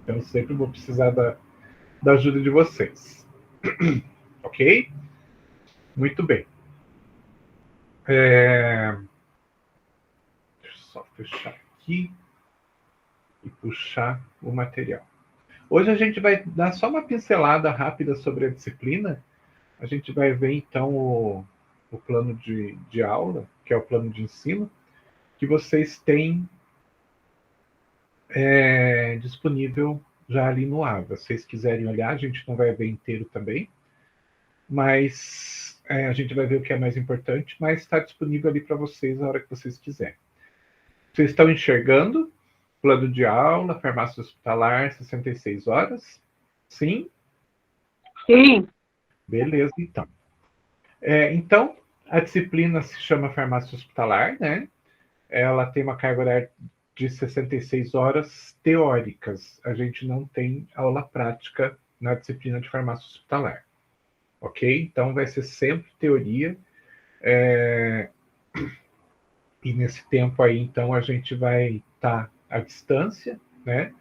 Então, eu sempre vou precisar da ajuda de vocês. Ok? Muito bem. Deixa eu só fechar aqui e puxar o material. Hoje a gente vai dar só uma pincelada rápida sobre a disciplina. A gente vai ver, então, o plano de aula, que é o plano de ensino, que vocês têm disponível já ali no AVA. Se vocês quiserem olhar, a gente não vai ver inteiro também, mas a gente vai ver o que é mais importante, mas está disponível ali para vocês a hora que vocês quiserem. Vocês estão enxergando? Plano de aula, farmácia hospitalar, 66 horas? Sim? Sim. Beleza, então. Então, a disciplina se chama farmácia hospitalar, né? Ela tem uma carga horária de 66 horas teóricas. A gente não tem aula prática na disciplina de farmácia hospitalar. Ok? Então, vai ser sempre teoria. E nesse tempo aí, então, a gente vai estar à distância, né?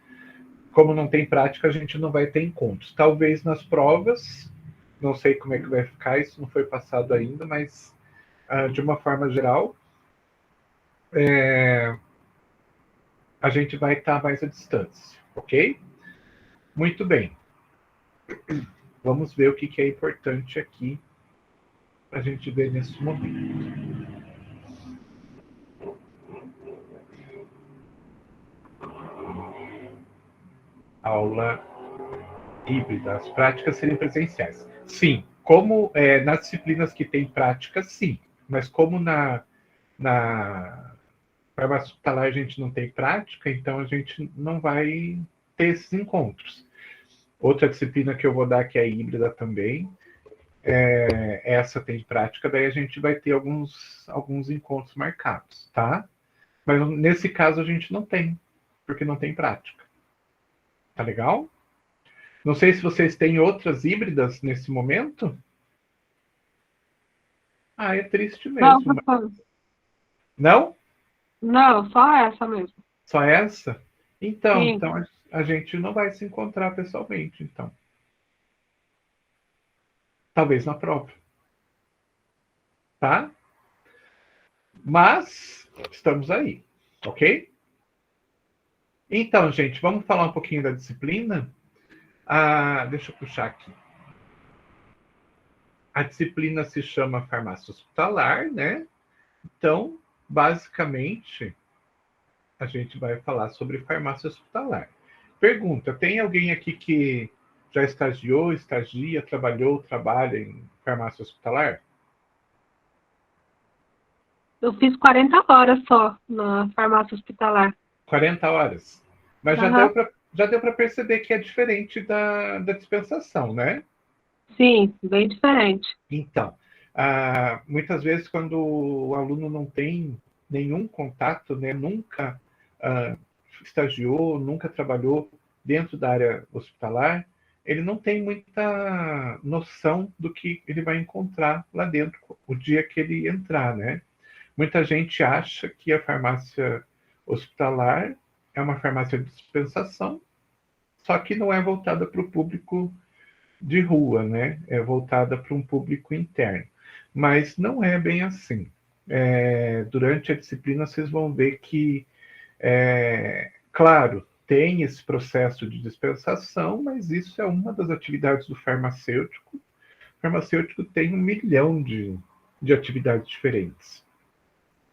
Como não tem prática, a gente não vai ter encontros. Talvez nas provas, não sei como é que vai ficar, isso não foi passado ainda, mas de uma forma geral, a gente vai estar mais à distância, ok? Muito bem. Vamos ver o que é importante aqui para a gente ver nesse momento. Aula híbrida. As práticas seriam presenciais. Sim, como nas disciplinas que tem prática, sim. Mas como na farmácia hospitalar a gente não tem prática, então a gente não vai ter esses encontros. Outra disciplina que eu vou dar, que é híbrida também, essa tem prática, daí a gente vai ter alguns encontros marcados, tá? Mas nesse caso a gente não tem, porque não tem prática. Tá legal? Não sei se vocês têm outras híbridas nesse momento. Ah, é triste Não, mesmo. professor. Não? Não, só essa mesmo. Só essa? Então, Sim. então a gente não vai se encontrar pessoalmente, então. Talvez na prova. Tá? Mas estamos aí, ok? Então, gente, vamos falar um pouquinho da disciplina? Deixa eu puxar aqui. A disciplina se chama farmácia hospitalar, né? Então, basicamente, a gente vai falar sobre farmácia hospitalar. Pergunta: tem alguém aqui que já estagiou, estagia, trabalhou, trabalha em farmácia hospitalar? Eu fiz 40 horas só na farmácia hospitalar. 40 horas. Mas Aham. já deu para perceber que é diferente da dispensação, né? Sim, bem diferente. Então, muitas vezes quando o aluno não tem nenhum contato, né, nunca estagiou, nunca trabalhou dentro da área hospitalar, ele não tem muita noção do que ele vai encontrar lá dentro o dia que ele entrar, né? Muita gente acha que a farmácia hospitalar é uma farmácia de dispensação, só que não é voltada para o público de rua, né? É voltada para um público interno. Mas não é bem assim. Durante a disciplina, vocês vão ver que, claro, tem esse processo de dispensação, mas isso é uma das atividades do farmacêutico. O farmacêutico tem 1 milhão de atividades diferentes.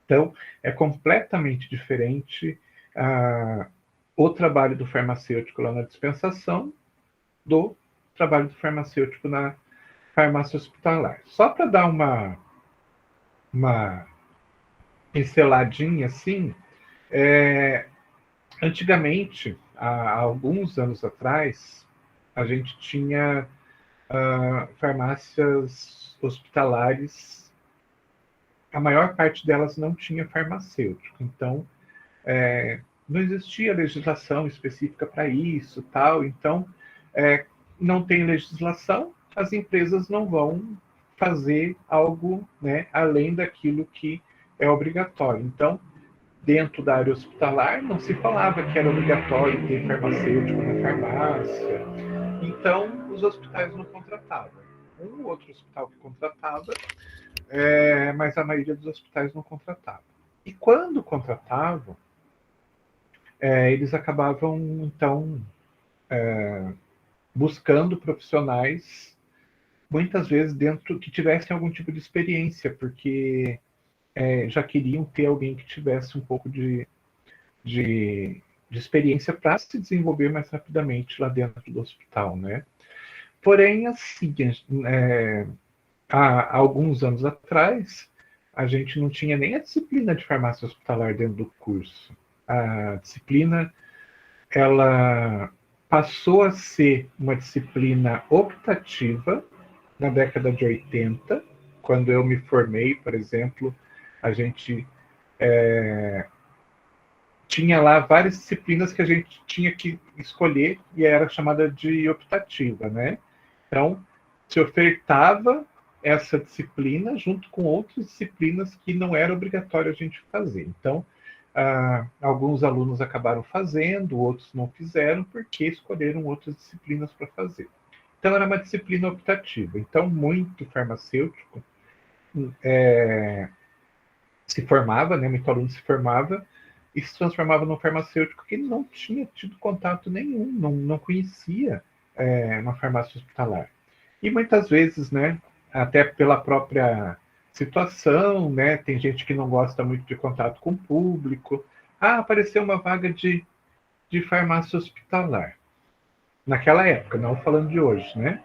Então, é completamente diferente o trabalho do farmacêutico lá na dispensação do trabalho do farmacêutico na farmácia hospitalar. Só para dar uma pinceladinha assim, antigamente, há alguns anos atrás, a gente tinha farmácias hospitalares, a maior parte delas não tinha farmacêutico, então não existia legislação específica para isso, tal. Então, não tem legislação, as empresas não vão fazer algo, né, além daquilo que é obrigatório. Então, dentro da área hospitalar, não se falava que era obrigatório ter farmacêutico na farmácia. Então, os hospitais não contratavam. Um ou outro hospital que contratava, mas a maioria dos hospitais não contratava. E quando contratavam, eles acabavam, então, buscando profissionais, muitas vezes dentro que tivessem algum tipo de experiência, porque já queriam ter alguém que tivesse um pouco de experiência para se desenvolver mais rapidamente lá dentro do hospital, né? Porém, assim, há alguns anos atrás, a gente não tinha nem a disciplina de farmácia hospitalar dentro do curso. A disciplina, ela passou a ser uma disciplina optativa na década de 80, quando eu me formei, por exemplo, a gente tinha lá várias disciplinas que a gente tinha que escolher e era chamada de optativa, né? Então, se ofertava essa disciplina junto com outras disciplinas que não era obrigatório a gente fazer. Então, alguns alunos acabaram fazendo, outros não fizeram, porque escolheram outras disciplinas para fazer. Então, era uma disciplina optativa. Então, muito farmacêutico se formava, né, muito aluno se formava e se transformava num farmacêutico que não tinha tido contato nenhum, não conhecia uma farmácia hospitalar. E muitas vezes, né, até pela própria situação, né, tem gente que não gosta muito de contato com o público. Ah, apareceu uma vaga de farmácia hospitalar. Naquela época, não falando de hoje, né?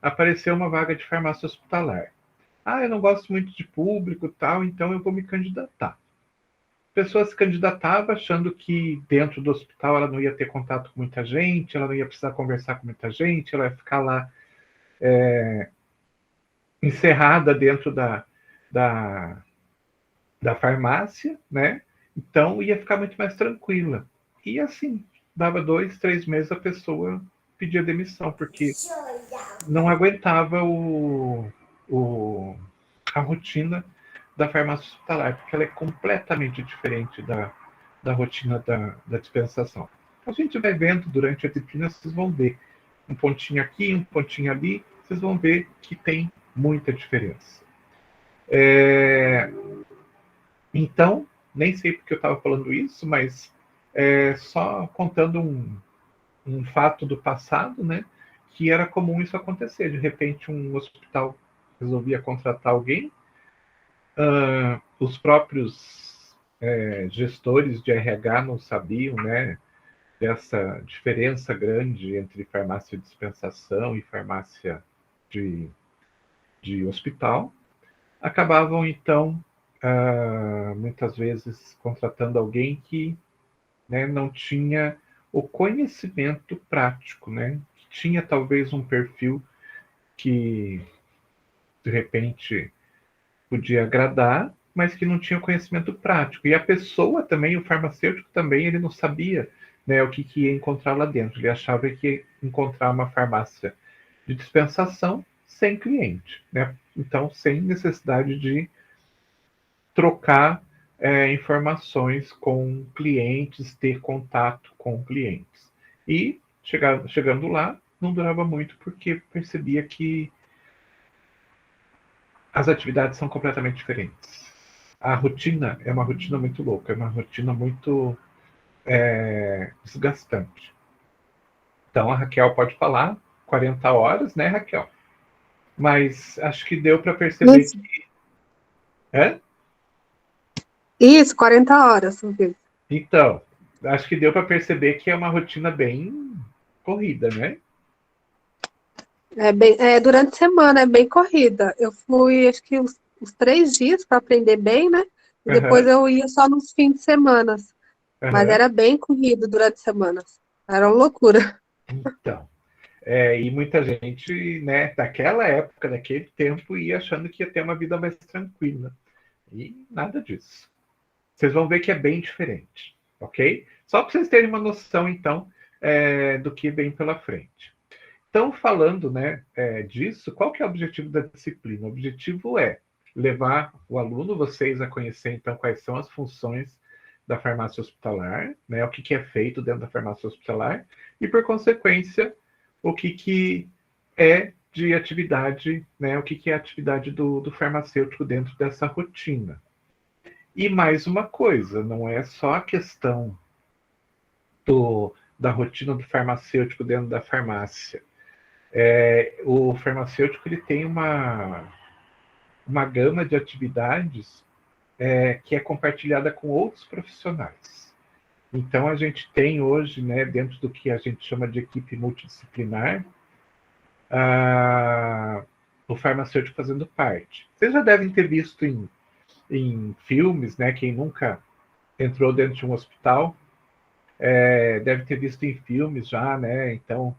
Apareceu uma vaga de farmácia hospitalar. Ah, eu não gosto muito de público, tal, então eu vou me candidatar. A pessoa se candidatava achando que dentro do hospital ela não ia ter contato com muita gente, ela não ia precisar conversar com muita gente, ela ia ficar lá encerrada dentro da, da farmácia, né? Então ia ficar muito mais tranquila. E assim, dava 2, 3 meses a pessoa pedia demissão, porque não aguentava a rotina da farmácia hospitalar, porque ela é completamente diferente da rotina da dispensação. A gente vai vendo durante a disciplina, vocês vão ver um pontinho aqui, um pontinho ali, vocês vão ver que tem muita diferença. Então, nem sei porque eu estava falando isso, mas só contando um fato do passado, né, que era comum isso acontecer. De repente, um hospital resolvia contratar alguém, os próprios gestores de RH não sabiam, né, dessa diferença grande entre farmácia de dispensação e farmácia de, de hospital. Acabavam, então, muitas vezes contratando alguém que, né, não tinha o conhecimento prático, né? Que tinha talvez um perfil que de repente podia agradar, mas que não tinha o conhecimento prático. E a pessoa também, o farmacêutico também, ele não sabia, né, o que ia encontrar lá dentro. Ele achava que ia encontrar uma farmácia de dispensação sem cliente, né? Então, sem necessidade de trocar informações com clientes, ter contato com clientes. E chegando lá, não durava muito porque percebia que as atividades são completamente diferentes. A rotina é uma rotina muito louca, é uma rotina muito desgastante. Então a Raquel pode falar 40 horas, né, Raquel? Mas acho que deu para perceber Isso, que. É? isso, 40 horas, Silvio. Então, acho que deu para perceber que é uma rotina bem corrida, né? Durante a semana é bem corrida. Eu fui, acho que os 3 dias para aprender bem, né? E depois Aham, eu ia só nos fins de semana. Mas aham. era bem corrido durante a semana. Era uma loucura. Então, e muita gente, né, daquela época, daquele tempo, ia achando que ia ter uma vida mais tranquila. E nada disso. Vocês vão ver que é bem diferente, ok? Só para vocês terem uma noção, então, do que vem pela frente. Então, falando, né, disso, qual que é o objetivo da disciplina? O objetivo é levar o aluno, vocês, a conhecer, então, quais são as funções da farmácia hospitalar, né? O que é feito dentro da farmácia hospitalar e, por consequência, o que é de atividade, né? O que é a atividade do farmacêutico dentro dessa rotina. E mais uma coisa, não é só a questão da rotina do farmacêutico dentro da farmácia. O farmacêutico ele tem uma gama de atividades que é compartilhada com outros profissionais. Então, a gente tem hoje, né, dentro do que a gente chama de equipe multidisciplinar, o farmacêutico fazendo parte. Vocês já devem ter visto em filmes, né, quem nunca entrou dentro de um hospital, deve ter visto em filmes já, né, então,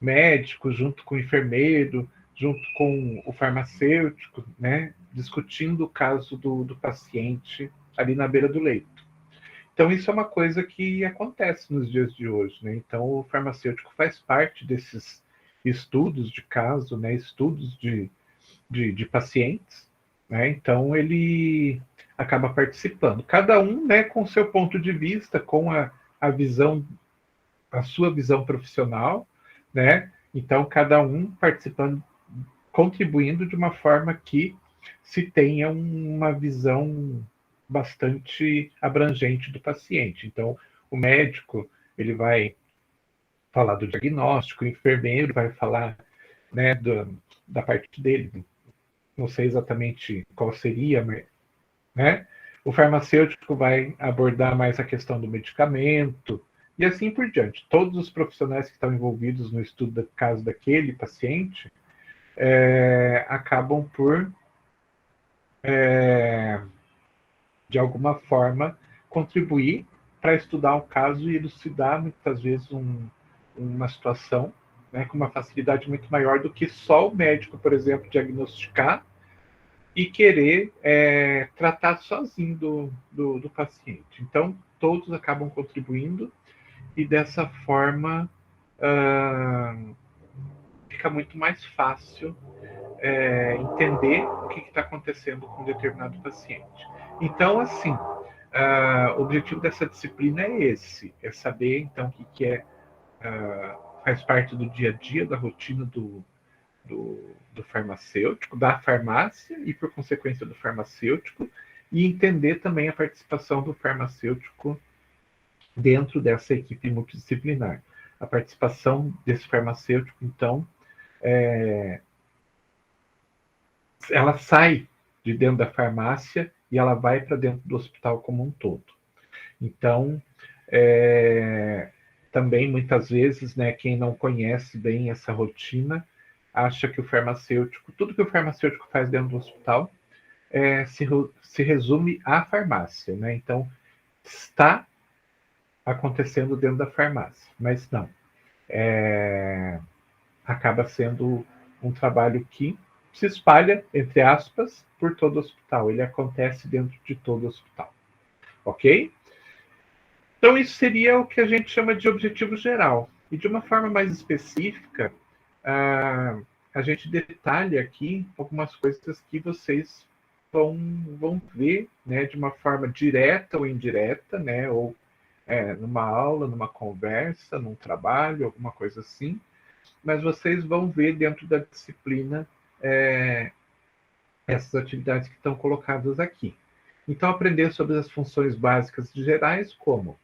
médico junto com o enfermeiro, junto com o farmacêutico, né, discutindo o caso do paciente ali na beira do leito. Então, isso é uma coisa que acontece nos dias de hoje, né? Então, o farmacêutico faz parte desses estudos de caso, né? Estudos de pacientes, né? Então, ele acaba participando. Cada um, né, com o seu ponto de vista, com a visão, a sua visão profissional, né? Então, cada um participando, contribuindo de uma forma que se tenha uma visão bastante abrangente do paciente. Então, o médico ele vai falar do diagnóstico, o enfermeiro vai falar, né, da parte dele. Não sei exatamente qual seria, né? O farmacêutico vai abordar mais a questão do medicamento e assim por diante. Todos os profissionais que estão envolvidos no estudo do caso daquele paciente acabam por de alguma forma, contribuir para estudar o caso e elucidar, muitas vezes, uma situação, né, com uma facilidade muito maior do que só o médico, por exemplo, diagnosticar e querer tratar sozinho do paciente. Então, todos acabam contribuindo e, dessa forma, fica muito mais fácil entender o que está acontecendo com um determinado paciente. Então, assim, o objetivo dessa disciplina é esse, é saber, então, o que faz parte do dia a dia, da rotina do farmacêutico, da farmácia e, por consequência, do farmacêutico, e entender também a participação do farmacêutico dentro dessa equipe multidisciplinar. A participação desse farmacêutico, então, ela sai de dentro da farmácia e ela vai para dentro do hospital como um todo. Então, também muitas vezes, né, quem não conhece bem essa rotina, acha que o farmacêutico, tudo que o farmacêutico faz dentro do hospital, se resume à farmácia, né? Então, está acontecendo dentro da farmácia, mas não. Acaba sendo um trabalho que se espalha, entre aspas, por todo o hospital. Ele acontece dentro de todo o hospital. Ok? Então, isso seria o que a gente chama de objetivo geral. E de uma forma mais específica, a gente detalha aqui algumas coisas que vocês vão ver, né, de uma forma direta ou indireta, né, ou numa aula, numa conversa, num trabalho, alguma coisa assim, mas vocês vão ver dentro da disciplina essas atividades que estão colocadas aqui. Então, aprender sobre as funções básicas gerais, como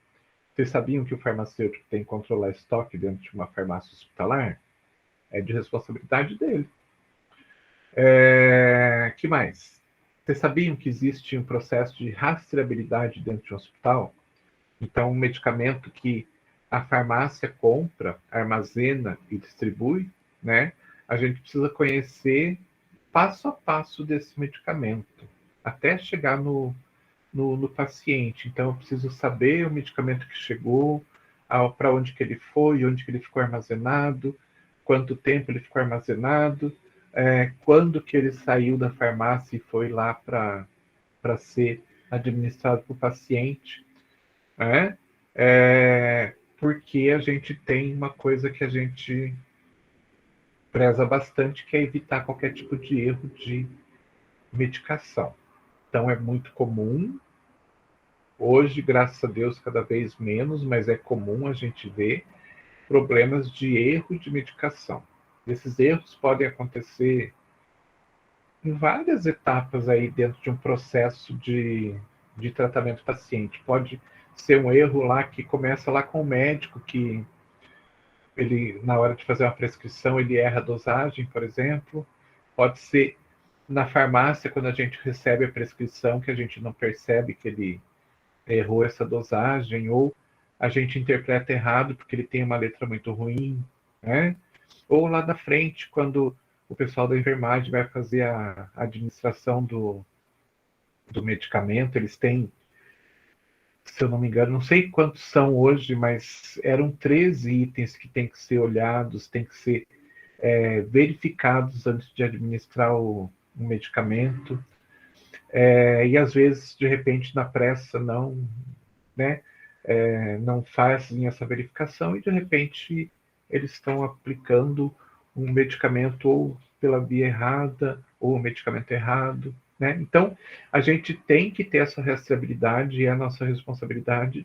vocês sabiam que o farmacêutico tem que controlar estoque dentro de uma farmácia hospitalar? É de responsabilidade dele. Que mais? Vocês sabiam que existe um processo de rastreabilidade dentro de um hospital? Então, um medicamento que a farmácia compra, armazena e distribui, né? A gente precisa conhecer passo a passo desse medicamento, até chegar no paciente. Então, eu preciso saber o medicamento que chegou, para onde que ele foi, onde que ele ficou armazenado, quanto tempo ele ficou armazenado, quando que ele saiu da farmácia e foi lá para ser administrado para o paciente, né? Porque a gente tem uma coisa que a gente preza bastante, que é evitar qualquer tipo de erro de medicação. Então, é muito comum Hoje, graças a Deus, cada vez menos, mas é comum a gente ver problemas de erro de medicação. Esses erros podem acontecer em várias etapas aí dentro de um processo de tratamento paciente. Pode ser um erro lá que começa lá com o médico, que ele, na hora de fazer uma prescrição, ele erra a dosagem, por exemplo. Pode ser na farmácia, quando a gente recebe a prescrição, que a gente não percebe que ele errou essa dosagem, ou a gente interpreta errado porque ele tem uma letra muito ruim, né? Ou lá na frente, quando o pessoal da enfermagem vai fazer a administração do medicamento, eles têm, se eu não me engano, não sei quantos são hoje, mas eram 13 itens que têm que ser olhados, têm que ser verificados antes de administrar o medicamento. E às vezes, de repente, na pressa, não, né, não fazem essa verificação e, de repente, eles estão aplicando um medicamento ou pela via errada ou o medicamento errado, né? Então, a gente tem que ter essa rastreabilidade e é a nossa responsabilidade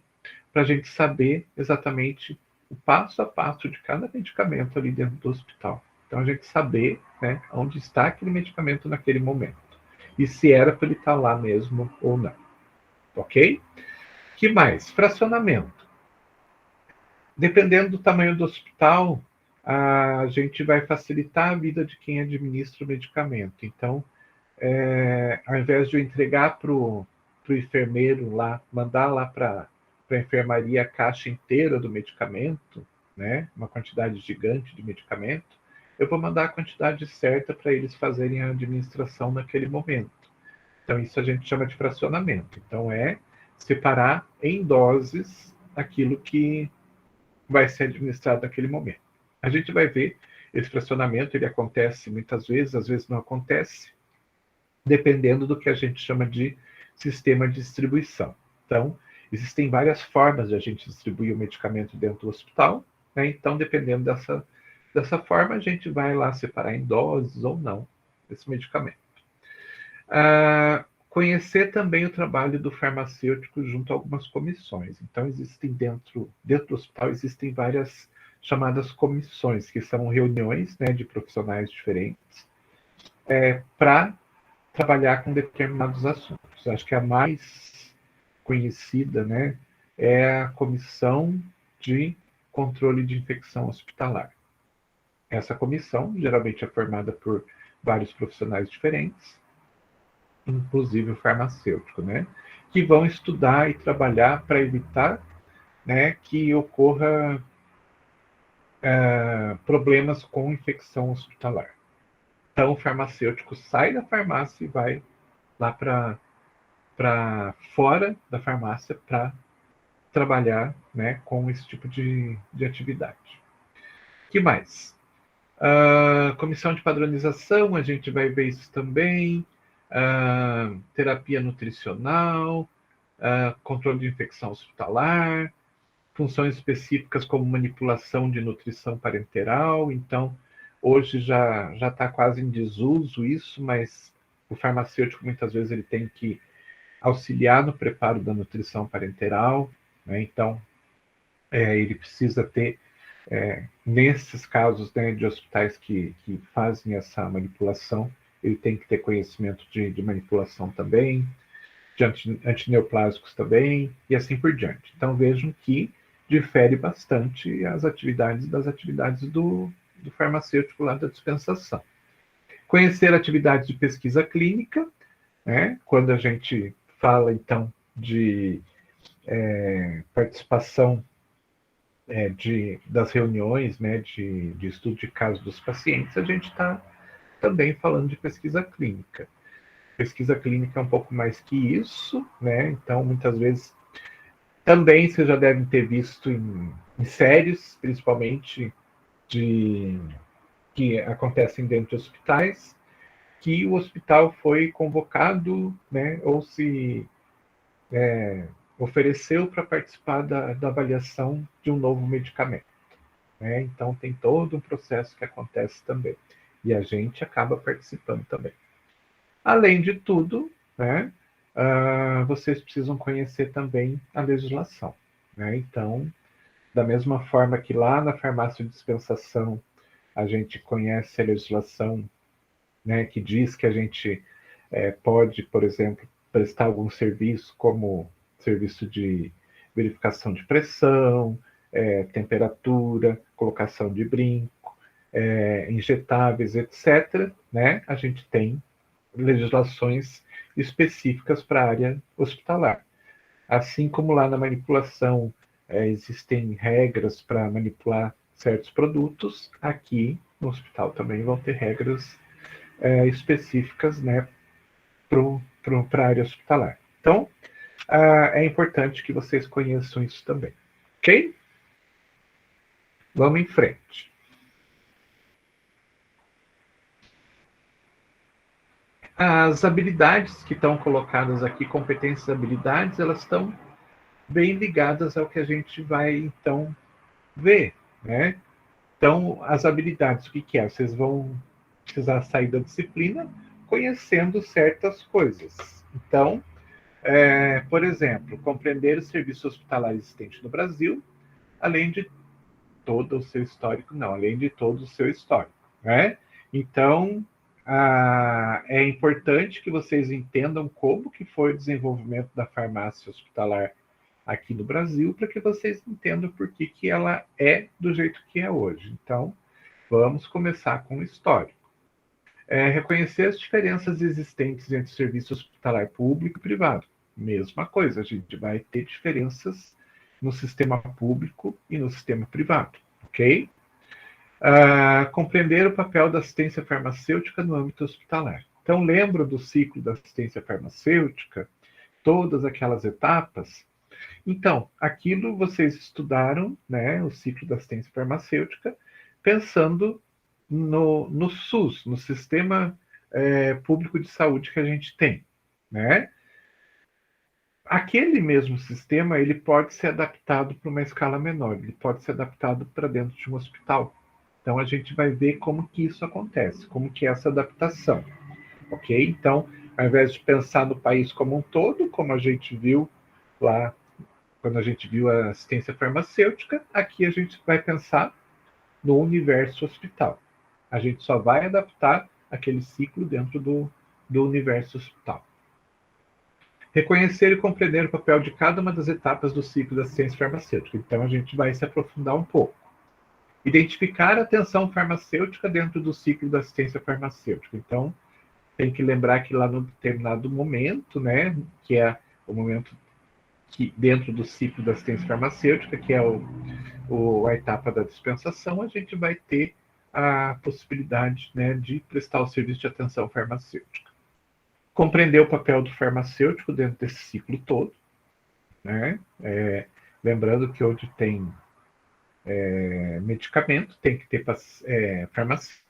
para a gente saber exatamente o passo a passo de cada medicamento ali dentro do hospital. Então, a gente saber, né, onde está aquele medicamento naquele momento e se era para ele estar lá mesmo ou não. Ok? Que mais? Fracionamento. Dependendo do tamanho do hospital, a gente vai facilitar a vida de quem administra o medicamento. Então, ao invés de eu entregar para o enfermeiro lá, mandar lá para a enfermaria a caixa inteira do medicamento, né, uma quantidade gigante de medicamento, eu vou mandar a quantidade certa para eles fazerem a administração naquele momento. Então, isso a gente chama de fracionamento. Então, é separar em doses aquilo que vai ser administrado naquele momento. A gente vai ver esse fracionamento, ele acontece muitas vezes, às vezes não acontece, dependendo do que a gente chama de sistema de distribuição. Então, existem várias formas de a gente distribuir o medicamento dentro do hospital, né? Então, dependendo dessa forma, a gente vai lá separar em doses ou não esse medicamento. Conhecer também o trabalho do farmacêutico junto a algumas comissões. Então, existem dentro do hospital, existem várias chamadas comissões, que são reuniões, né, de profissionais diferentes, para trabalhar com determinados assuntos. Acho que a mais conhecida, né, é a Comissão de Controle de Infecção Hospitalar. Essa comissão geralmente é formada por vários profissionais diferentes, inclusive o farmacêutico, né, que vão estudar e trabalhar para evitar, né, que ocorra problemas com infecção hospitalar. Então, o farmacêutico sai da farmácia e vai lá para fora da farmácia para trabalhar, né, com esse tipo de atividade. O que mais? Comissão de padronização, a gente vai ver isso também. Terapia nutricional, controle de infecção hospitalar, funções específicas como manipulação de nutrição parenteral. Então, hoje já está quase em desuso isso, mas o farmacêutico muitas vezes ele tem que auxiliar no preparo da nutrição parenteral, né? Então, ele precisa ter, nesses casos, né, de hospitais que fazem essa manipulação, ele tem que ter conhecimento de manipulação também, de antineoplásicos também, e assim por diante. Então, vejam que difere bastante as atividades das atividades do farmacêutico lá da dispensação. Conhecer atividades de pesquisa clínica, né? Quando a gente fala, então, de participação das reuniões, né, de estudo de casos dos pacientes, a gente está também falando de pesquisa clínica. Pesquisa clínica é um pouco mais que isso, né? Então, muitas vezes, também vocês já devem ter visto em séries, principalmente que acontecem dentro de hospitais, que o hospital foi convocado, né, ou se ofereceu para participar da avaliação de um novo medicamento, né? Então, tem todo um processo que acontece também. E a gente acaba participando também. Além de tudo, né, vocês precisam conhecer também a legislação, né? Então, da mesma forma que lá na farmácia de dispensação a gente conhece a legislação, né, que diz que a gente pode, por exemplo, prestar algum serviço, como serviço de verificação de pressão, temperatura, colocação de brinco, injetáveis, etc., né? A gente tem legislações específicas para a área hospitalar. Assim como lá na manipulação existem regras para manipular certos produtos, aqui no hospital também vão ter regras específicas, né, para a área hospitalar. Então, é importante que vocês conheçam isso também. Ok? Vamos em frente. As habilidades que estão colocadas aqui, competências e habilidades, elas estão bem ligadas ao que a gente vai, então, ver, né? Então, as habilidades, o que que é? Vocês vão precisar sair da disciplina conhecendo certas coisas. Então, por exemplo, compreender o serviço hospitalar existente no Brasil, além de todo o seu histórico, não, além de todo o seu histórico, né? Então, é importante que vocês entendam como que foi o desenvolvimento da farmácia hospitalar aqui no Brasil, para que vocês entendam por que que ela é do jeito que é hoje. Então, vamos começar com o histórico. Reconhecer as diferenças existentes entre o serviço hospitalar público e privado. Mesma coisa, a gente vai ter diferenças no sistema público e no sistema privado, ok? Compreender o papel da assistência farmacêutica no âmbito hospitalar. Então, lembra do ciclo da assistência farmacêutica? Todas aquelas etapas? Então, aquilo vocês estudaram, né, o ciclo da assistência farmacêutica, pensando no SUS, no Sistema Público de Saúde que a gente tem, né? Aquele mesmo sistema, ele pode ser adaptado para uma escala menor, ele pode ser adaptado para dentro de um hospital. Então, a gente vai ver como que isso acontece, como que é essa adaptação, ok? Então, ao invés de pensar no país como um todo, como a gente viu lá, quando a gente viu a assistência farmacêutica, aqui a gente vai pensar no universo hospital. A gente só vai adaptar aquele ciclo dentro do universo hospital. Reconhecer e compreender o papel de cada uma das etapas do ciclo da assistência farmacêutica. Então, a gente vai se aprofundar um pouco. Identificar a atenção farmacêutica dentro do ciclo da assistência farmacêutica. Então, tem que lembrar que lá no determinado momento, né, que é o momento que dentro do ciclo da assistência farmacêutica, que é a etapa da dispensação, a gente vai ter a possibilidade, né, de prestar o serviço de atenção farmacêutica. Compreender o papel do farmacêutico dentro desse ciclo todo, né? Lembrando que onde tem medicamento, tem que ter farmacêutico,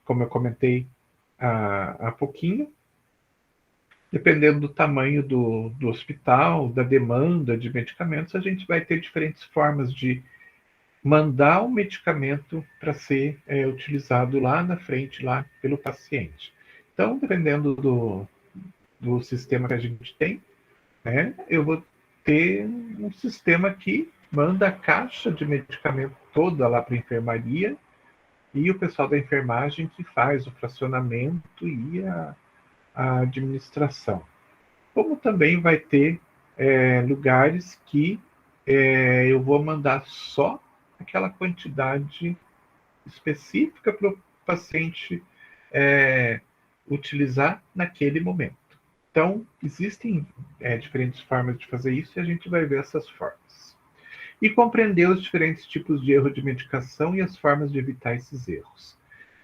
como eu comentei há pouquinho. Dependendo do tamanho do hospital, da demanda de medicamentos, a gente vai ter diferentes formas de mandar o medicamento para ser utilizado lá na frente, lá pelo paciente. Então, dependendo do sistema que a gente tem, né, eu vou ter um sistema que manda a caixa de medicamento toda lá para a enfermaria e o pessoal da enfermagem que faz o fracionamento e a administração. Como também vai ter lugares que eu vou mandar só aquela quantidade específica para o paciente utilizar naquele momento. Então, existem diferentes formas de fazer isso e a gente vai ver essas formas. E compreender os diferentes tipos de erro de medicação e as formas de evitar esses erros.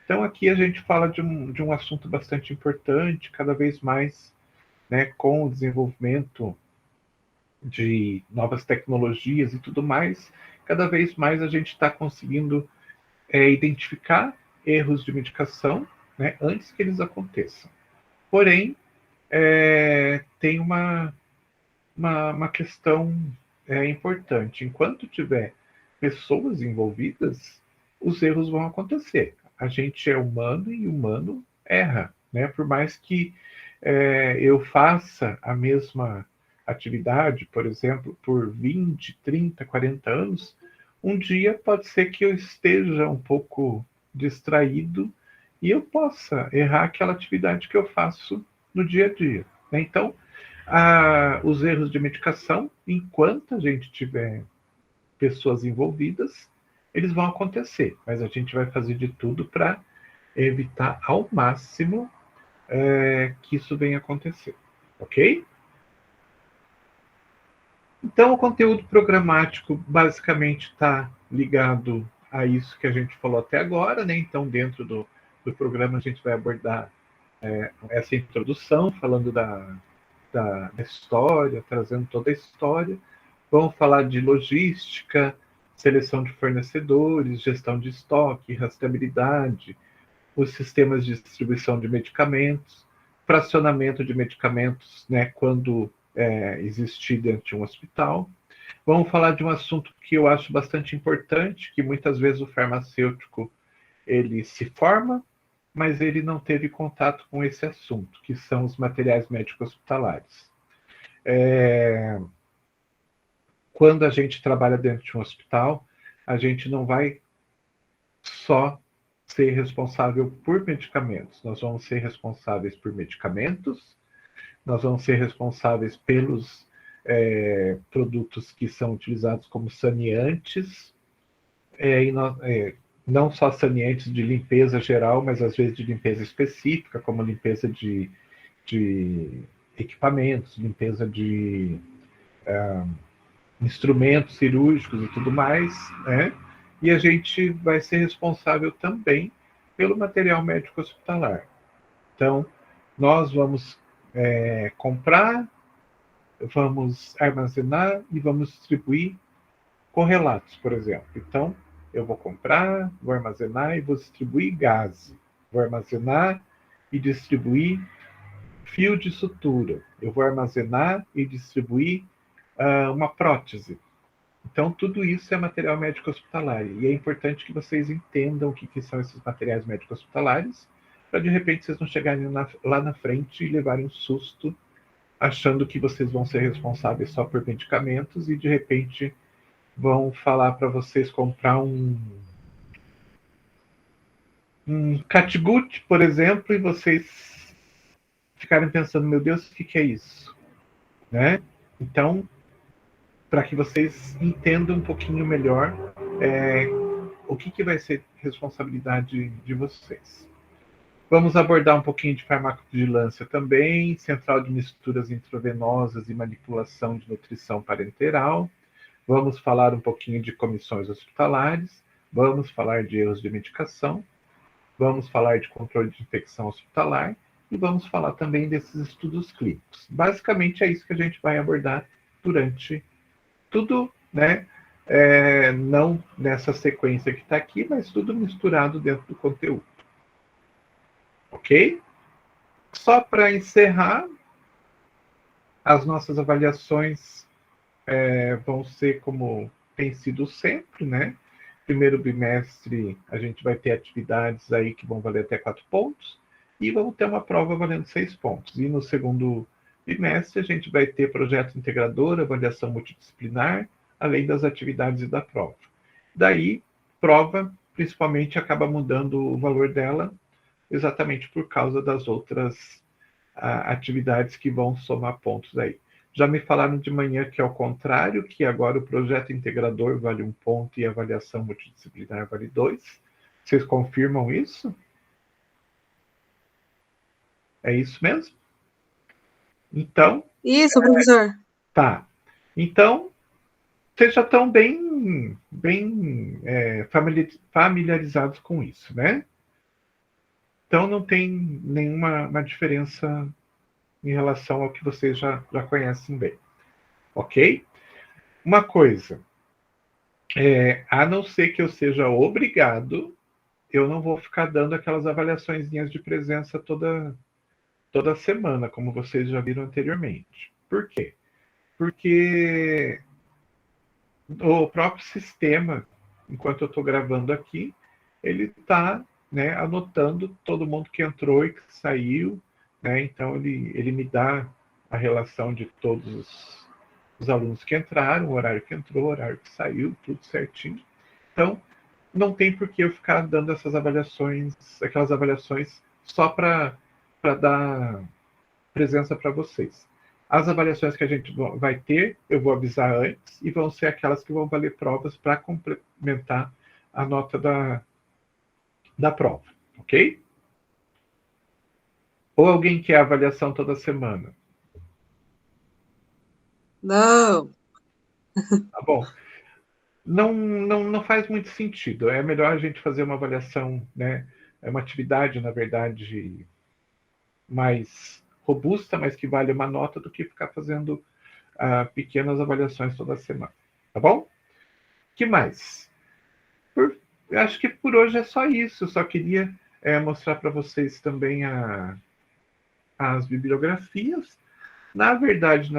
Então, aqui a gente fala de um assunto bastante importante, cada vez mais, né, com o desenvolvimento de novas tecnologias e tudo mais, cada vez mais a gente está conseguindo identificar erros de medicação, né, antes que eles aconteçam. Porém, tem uma questão importante. Enquanto tiver pessoas envolvidas, os erros vão acontecer. a gente é humano e humano erra, né? Por mais que eu faça a mesma atividade, por exemplo, por 20, 30, 40 anos, um dia pode ser que eu esteja um pouco distraído e eu possa errar aquela atividade que eu faço no dia a dia, né? Então, os erros de medicação, enquanto a gente tiver pessoas envolvidas, eles vão acontecer, mas a gente vai fazer de tudo para evitar ao máximo que isso venha acontecer, ok? Então, o conteúdo programático basicamente está ligado a isso que a gente falou até agora, né? Então, dentro do programa, a gente vai abordar essa introdução, falando da história, trazendo toda a história. Vamos falar de logística, seleção de fornecedores, gestão de estoque, rastreabilidade, os sistemas de distribuição de medicamentos, fracionamento de medicamentos, né, quando existir dentro de um hospital. Vamos falar de um assunto que eu acho bastante importante, que muitas vezes o farmacêutico ele se forma, mas ele não teve contato com esse assunto, que são os materiais médicos hospitalares. Quando a gente trabalha dentro de um hospital, a gente não vai só ser responsável por medicamentos, nós vamos ser responsáveis por medicamentos, nós vamos ser responsáveis pelos produtos que são utilizados como saneantes, não só saneantes de limpeza geral, mas às vezes de limpeza específica, como limpeza de equipamentos, limpeza de instrumentos cirúrgicos e tudo mais, né? E a gente vai ser responsável também pelo material médico hospitalar. Então, nós vamos comprar, vamos armazenar e vamos distribuir correlatos, por exemplo. Então, eu vou comprar, vou armazenar e vou distribuir gás. Vou armazenar e distribuir fio de sutura. Eu vou armazenar e distribuir uma prótese. Então, tudo isso é material médico hospitalar. E é importante que vocês entendam o que são esses materiais médicos hospitalares, para de repente vocês não chegarem lá na frente e levarem um susto, achando que vocês vão ser responsáveis só por medicamentos e de repente vão falar para vocês comprar um catgut, por exemplo, e vocês ficarem pensando, meu Deus, o que é isso? Né? Então, para que vocês entendam um pouquinho melhor o que vai ser responsabilidade de vocês. Vamos abordar um pouquinho de farmacovigilância também, central de misturas intravenosas e manipulação de nutrição parenteral. Vamos falar um pouquinho de comissões hospitalares, vamos falar de erros de medicação, vamos falar de controle de infecção hospitalar e vamos falar também desses estudos clínicos. Basicamente é isso que a gente vai abordar durante tudo, né? Não nessa sequência que está aqui, mas tudo misturado dentro do conteúdo. Ok? Só para encerrar, as nossas avaliações vão ser como tem sido sempre, né? Primeiro bimestre, a gente vai ter atividades aí que vão valer até 4 pontos, e vamos ter uma prova valendo 6 pontos. E no segundo bimestre, a gente vai ter projeto integrador, avaliação multidisciplinar, além das atividades e da prova. Daí, prova, principalmente, acaba mudando o valor dela, exatamente por causa das outras atividades que vão somar pontos aí. Já me falaram de manhã que é o contrário, que agora o projeto integrador vale 1 ponto e a avaliação multidisciplinar vale 2. Vocês confirmam isso? É isso mesmo? Então... Isso, professor. Tá. Então, vocês já estão bem familiarizados com isso, né? Então, não tem nenhuma diferença em relação ao que vocês já conhecem bem. Ok? Uma coisa, a não ser que eu seja obrigado, eu não vou ficar dando aquelas avaliaçõezinhas de presença toda semana, como vocês já viram anteriormente. Por quê? Porque o próprio sistema, enquanto eu estou gravando aqui, ele está né, anotando todo mundo que entrou e que saiu, né? Então ele me dá a relação de todos os alunos que entraram, o horário que entrou, o horário que saiu, tudo certinho. Então, não tem por que eu ficar dando essas avaliações, aquelas avaliações só para dar presença para vocês. As avaliações que a gente vai ter, eu vou avisar antes, e vão ser aquelas que vão valer provas para complementar a nota da prova, ok? Ou alguém quer avaliação toda semana? Não. Tá bom. Não faz muito sentido. É melhor a gente fazer uma avaliação, né? É uma atividade, na verdade, mais robusta, mas que vale uma nota, do que ficar fazendo pequenas avaliações toda semana. Tá bom? Que mais? Eu acho que por hoje é só isso. Eu só queria mostrar para vocês também as bibliografias. Na verdade,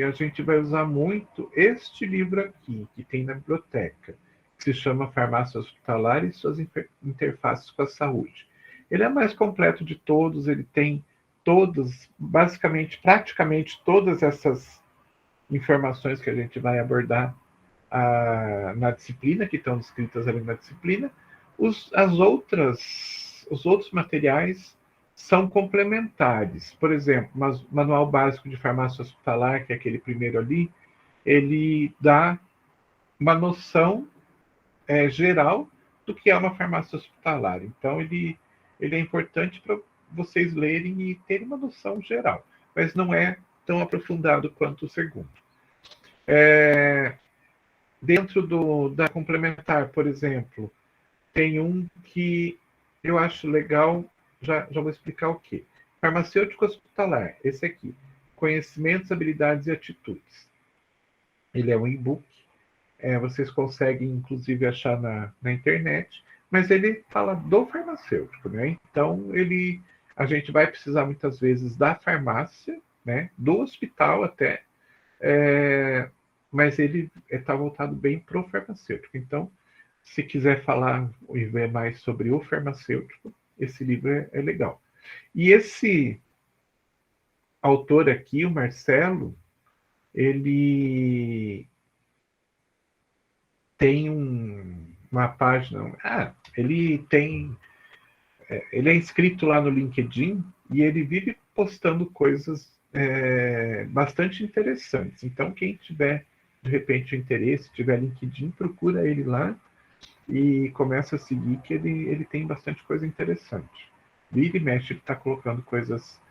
a gente vai usar muito este livro aqui, que tem na biblioteca, que se chama Farmácia Hospitalar e suas interfaces com a saúde. Ele é o mais completo de todos, ele tem todos, basicamente, praticamente todas essas informações que a gente vai abordar na disciplina, que estão descritas ali na disciplina. Os outros materiais são complementares. Por exemplo, Manual Básico de Farmácia Hospitalar, que é aquele primeiro ali, ele dá uma noção geral do que é uma farmácia hospitalar. Então, ele é importante para vocês lerem e terem uma noção geral, mas não é tão aprofundado quanto o segundo. Dentro da complementar, por exemplo, tem um que eu acho legal, já vou explicar o quê. Farmacêutico hospitalar, esse aqui. Conhecimentos, habilidades e atitudes. Ele é um e-book, vocês conseguem, inclusive, achar na internet, mas ele fala do farmacêutico, né? Então, a gente vai precisar, muitas vezes, da farmácia, né? Do hospital até, mas ele está voltado bem para o farmacêutico. Então, se quiser falar e ver mais sobre o farmacêutico, esse livro é legal. E esse autor aqui, o Marcelo, ele tem uma página. Ele é inscrito lá no LinkedIn e ele vive postando coisas bastante interessantes. Então, quem tiver, de repente, interesse, tiver LinkedIn, procura ele lá e começa a seguir, que ele tem bastante coisa interessante. Vira e mexe, ele está colocando coisas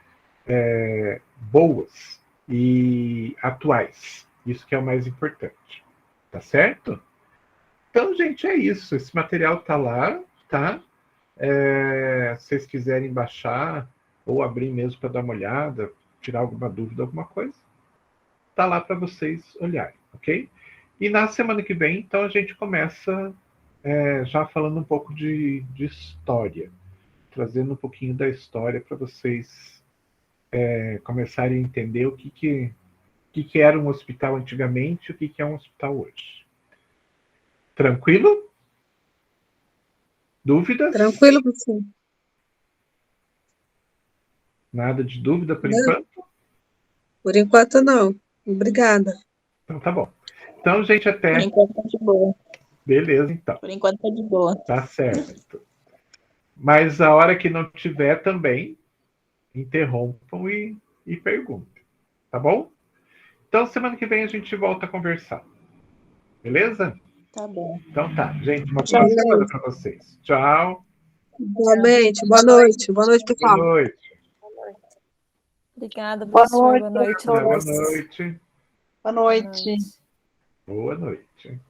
boas e atuais. Isso que é o mais importante. Tá certo? Então, gente, é isso. Esse material está lá, tá? Se vocês quiserem baixar ou abrir mesmo para dar uma olhada, tirar alguma dúvida, alguma coisa, tá lá para vocês olharem, ok? E na semana que vem, então, a gente começa já falando um pouco de história, trazendo um pouquinho da história para vocês começarem a entender o que era um hospital antigamente e o que é um hospital hoje. Tranquilo? Dúvidas? Tranquilo, professor? Nada de dúvida por Não, enquanto? por enquanto não. Obrigada. Então tá bom. Então, gente, Por até. enquanto tá de boa. Beleza, então. Por enquanto tá de boa. Tá certo. Mas a hora que não tiver também, interrompam e perguntem. Tá bom? Então, semana que vem a gente volta a conversar. Beleza? Tá bom. Então tá, gente. Uma Tchau. boa semana para vocês. Tchau. Igualmente. Boa noite. Boa noite, Boa pessoal. noite. Obrigada, Boa professor. noite, Boa noite a Boa todos. noite. Boa noite. Boa noite.